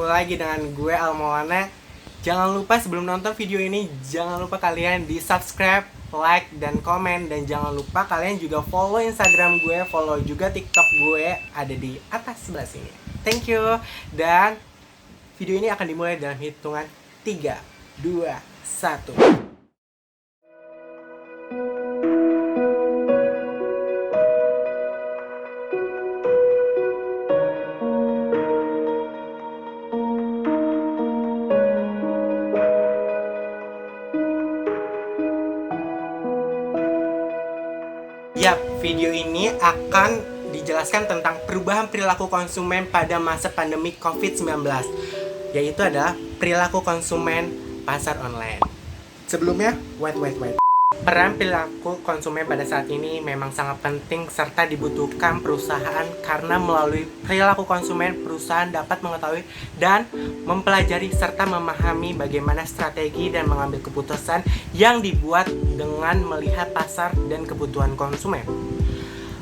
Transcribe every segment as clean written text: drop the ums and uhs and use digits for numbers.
ketemu lagi dengan gue Almawana. Jangan lupa sebelum nonton video ini, jangan lupa kalian di subscribe, like, dan komen. Dan jangan lupa kalian juga follow Instagram gue, follow juga TikTok gue, ada di atas sebelah sini. Thank you. Dan video ini akan dimulai dalam hitungan 3, 2, 1. Yap, video ini akan dijelaskan tentang perubahan perilaku konsumen pada masa pandemi COVID-19, yaitu adalah perilaku konsumen pasar online. Sebelumnya, wait. Peran perilaku konsumen pada saat ini memang sangat penting serta dibutuhkan perusahaan karena melalui perilaku konsumen, perusahaan dapat mengetahui dan mempelajari serta memahami bagaimana strategi dan mengambil keputusan yang dibuat dengan melihat pasar dan kebutuhan konsumen.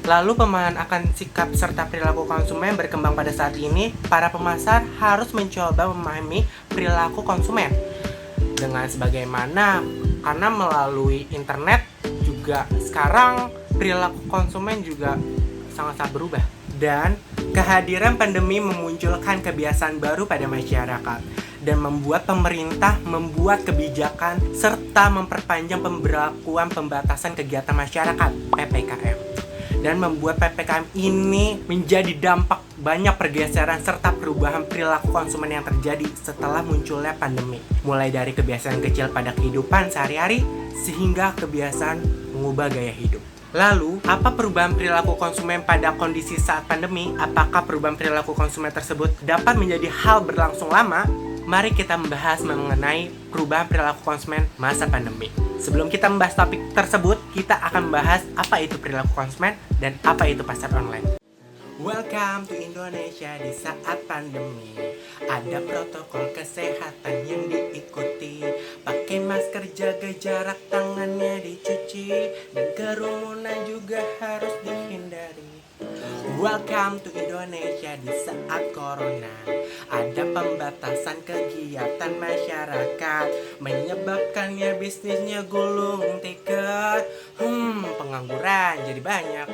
Lalu pemahaman akan sikap serta perilaku konsumen berkembang pada saat ini, para pemasar harus mencoba memahami perilaku konsumen dengan sebagaimana karena melalui internet juga sekarang perilaku konsumen juga sangat berubah. Dan kehadiran pandemi memunculkan kebiasaan baru pada masyarakat dan membuat pemerintah membuat kebijakan serta memperpanjang pemberlakuan pembatasan kegiatan masyarakat (PPKM). Dan membuat PPKM ini menjadi dampak banyak pergeseran serta perubahan perilaku konsumen yang terjadi setelah munculnya pandemi. Mulai dari kebiasaan kecil pada kehidupan sehari-hari sehingga kebiasaan mengubah gaya hidup. Lalu, apa perubahan perilaku konsumen pada kondisi saat pandemi? Apakah perubahan perilaku konsumen tersebut dapat menjadi hal berlangsung lama? Mari kita membahas mengenai perubahan perilaku konsumen masa pandemi. Sebelum kita membahas topik tersebut, kita akan membahas apa itu perilaku konsumen dan apa itu pasar online. Welcome to Indonesia di saat pandemi. Ada protokol kesehatan yang diikuti. Pakai masker, jaga jarak, tangannya dicuci, dan kerumunan juga harus dihindari. Welcome to Indonesia di saat corona. Ada pembatasan kegiatan masyarakat, menyebabkannya bisnisnya gulung tikar. Pengangguran jadi banyak.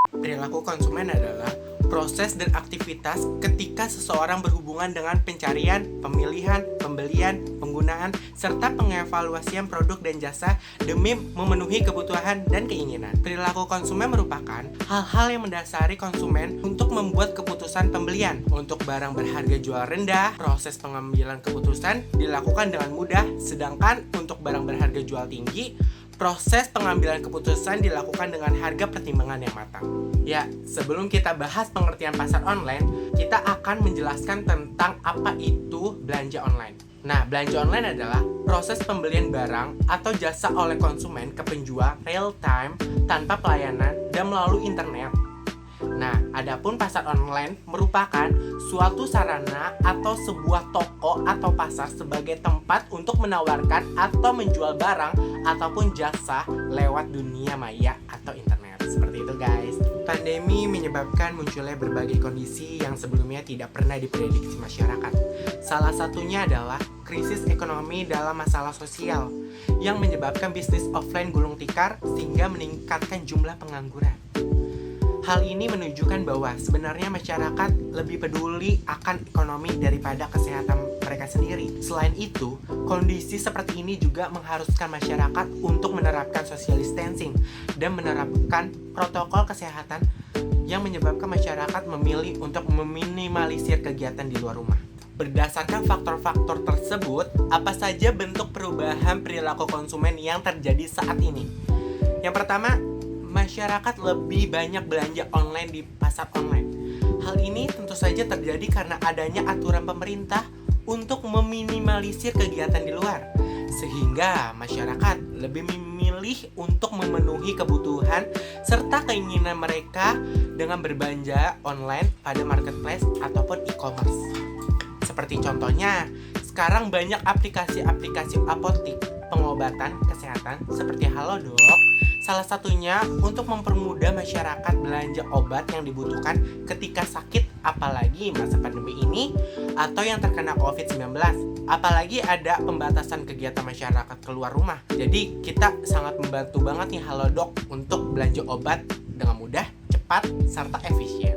Perilaku konsumen adalah proses dan aktivitas ketika seseorang berhubungan dengan pencarian, pemilihan, pembelian, penggunaan, serta pengevaluasian produk dan jasa demi memenuhi kebutuhan dan keinginan. Perilaku konsumen merupakan hal-hal yang mendasari konsumen untuk membuat keputusan pembelian. Untuk barang berharga jual rendah, proses pengambilan keputusan dilakukan dengan mudah, sedangkan untuk barang berharga jual tinggi, proses pengambilan keputusan dilakukan dengan harga pertimbangan yang matang. Ya, sebelum kita bahas pengertian pasar online, kita akan menjelaskan tentang apa itu belanja online. Nah, belanja online adalah proses pembelian barang atau jasa oleh konsumen ke penjual real time tanpa pelayanan dan melalui internet. Nah, adapun pasar online merupakan suatu sarana atau sebuah toko atau pasar sebagai tempat untuk menawarkan atau menjual barang ataupun jasa lewat dunia maya atau internet. Seperti itu, guys. Pandemi menyebabkan munculnya berbagai kondisi yang sebelumnya tidak pernah diprediksi masyarakat. Salah satunya adalah krisis ekonomi dalam masalah sosial yang menyebabkan bisnis offline gulung tikar sehingga meningkatkan jumlah pengangguran. Hal ini menunjukkan bahwa sebenarnya masyarakat lebih peduli akan ekonomi daripada kesehatan mereka sendiri. Selain itu, kondisi seperti ini juga mengharuskan masyarakat untuk menerapkan social distancing dan menerapkan protokol kesehatan yang menyebabkan masyarakat memilih untuk meminimalisir kegiatan di luar rumah. Berdasarkan faktor-faktor tersebut, apa saja bentuk perubahan perilaku konsumen yang terjadi saat ini? Yang pertama, masyarakat lebih banyak belanja online di pasar online. Hal ini tentu saja terjadi karena adanya aturan pemerintah untuk meminimalisir kegiatan di luar, sehingga masyarakat lebih memilih untuk memenuhi kebutuhan serta keinginan mereka dengan berbelanja online pada marketplace ataupun e-commerce. Seperti contohnya, sekarang banyak aplikasi-aplikasi apotik pengobatan kesehatan seperti Halodoc. Salah satunya untuk mempermudah masyarakat belanja obat yang dibutuhkan ketika sakit apalagi masa pandemi ini atau yang terkena COVID-19. Apalagi ada pembatasan kegiatan masyarakat keluar rumah. Jadi kita sangat membantu banget nih Halodoc untuk belanja obat dengan mudah, cepat, serta efisien.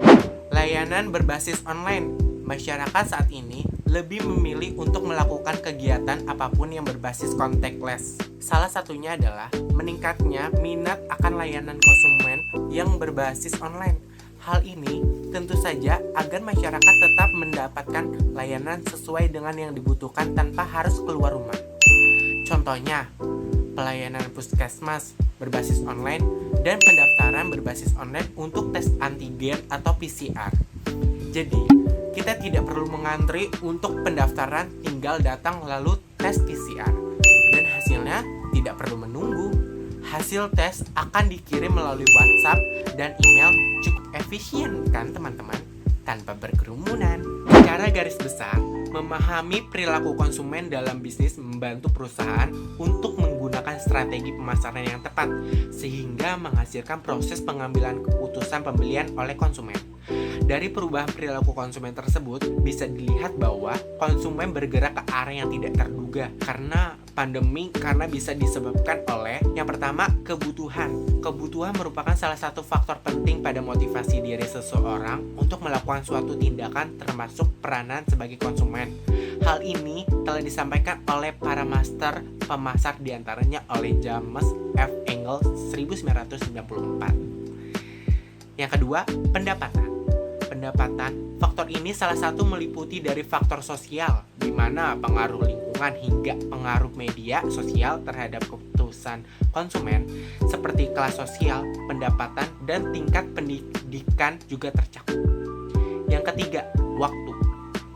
Layanan berbasis online. Masyarakat saat ini lebih memilih untuk melakukan kegiatan apapun yang berbasis contactless. Salah satunya adalah meningkatnya minat akan layanan konsumen yang berbasis online. Hal ini tentu saja agar masyarakat tetap mendapatkan layanan sesuai dengan yang dibutuhkan tanpa harus keluar rumah. Contohnya, pelayanan puskesmas berbasis online dan pendaftaran berbasis online untuk tes antigen atau PCR. Jadi, kita tidak perlu mengantri untuk pendaftaran, tinggal datang lalu tes PCR. Dan hasilnya tidak perlu menunggu. Hasil tes akan dikirim melalui WhatsApp dan email, cukup efisien kan teman-teman? Tanpa berkerumunan. Secara garis besar, memahami perilaku konsumen dalam bisnis membantu perusahaan untuk menggunakan strategi pemasaran yang tepat sehingga menghasilkan proses pengambilan keputusan pembelian oleh konsumen. Dari perubahan perilaku konsumen tersebut bisa dilihat bahwa konsumen bergerak ke arah yang tidak terduga karena pandemi, karena bisa disebabkan oleh yang pertama, kebutuhan. Kebutuhan merupakan salah satu faktor penting pada motivasi diri seseorang untuk melakukan suatu tindakan termasuk peranan sebagai konsumen. Hal ini telah disampaikan oleh para master pemasar diantaranya oleh James F. Engel 1994. Yang kedua, pendapatan. Faktor ini salah satu meliputi dari faktor sosial, di mana pengaruh lingkungan hingga pengaruh media sosial terhadap keputusan konsumen, seperti kelas sosial, pendapatan, dan tingkat pendidikan juga tercakup. Yang ketiga, waktu.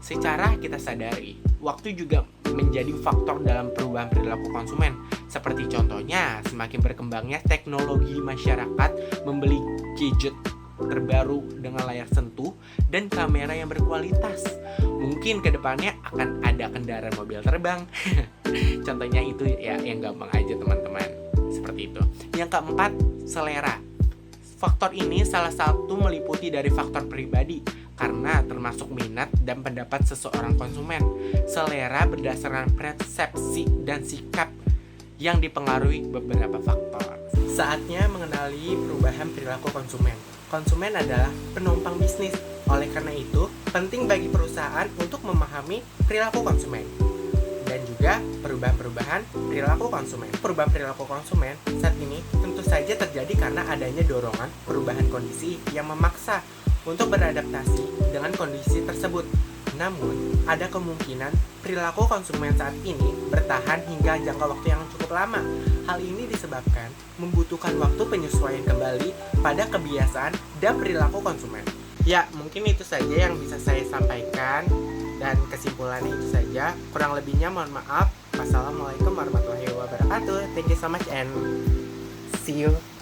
Secara kita sadari, waktu juga menjadi faktor dalam perubahan perilaku konsumen. Seperti contohnya, semakin berkembangnya teknologi masyarakat membeli gadget terbaru dengan layar sentuh dan kamera yang berkualitas. Mungkin kedepannya akan ada kendaraan mobil terbang. Contohnya itu ya yang gampang aja teman-teman. Seperti itu. Yang keempat, selera. Faktor ini salah satu meliputi dari faktor pribadi karena termasuk minat dan pendapat seseorang konsumen. Selera berdasarkan persepsi dan sikap yang dipengaruhi beberapa faktor. Saatnya mengenali perubahan perilaku konsumen. Konsumen adalah penumpang bisnis. Oleh karena itu, penting bagi perusahaan untuk memahami perilaku konsumen dan juga perubahan-perubahan perilaku konsumen. Perubahan perilaku konsumen saat ini tentu saja terjadi karena adanya dorongan perubahan kondisi yang memaksa untuk beradaptasi dengan kondisi tersebut. Namun, ada kemungkinan perilaku konsumen saat ini bertahan hingga jangka waktu yang cukup lama. Hal ini disebabkan membutuhkan waktu penyesuaian kembali pada kebiasaan dan perilaku konsumen. Ya, mungkin itu saja yang bisa saya sampaikan dan kesimpulannya itu saja. Kurang lebihnya mohon maaf. Wassalamualaikum warahmatullahi wabarakatuh. Thank you so much and see you.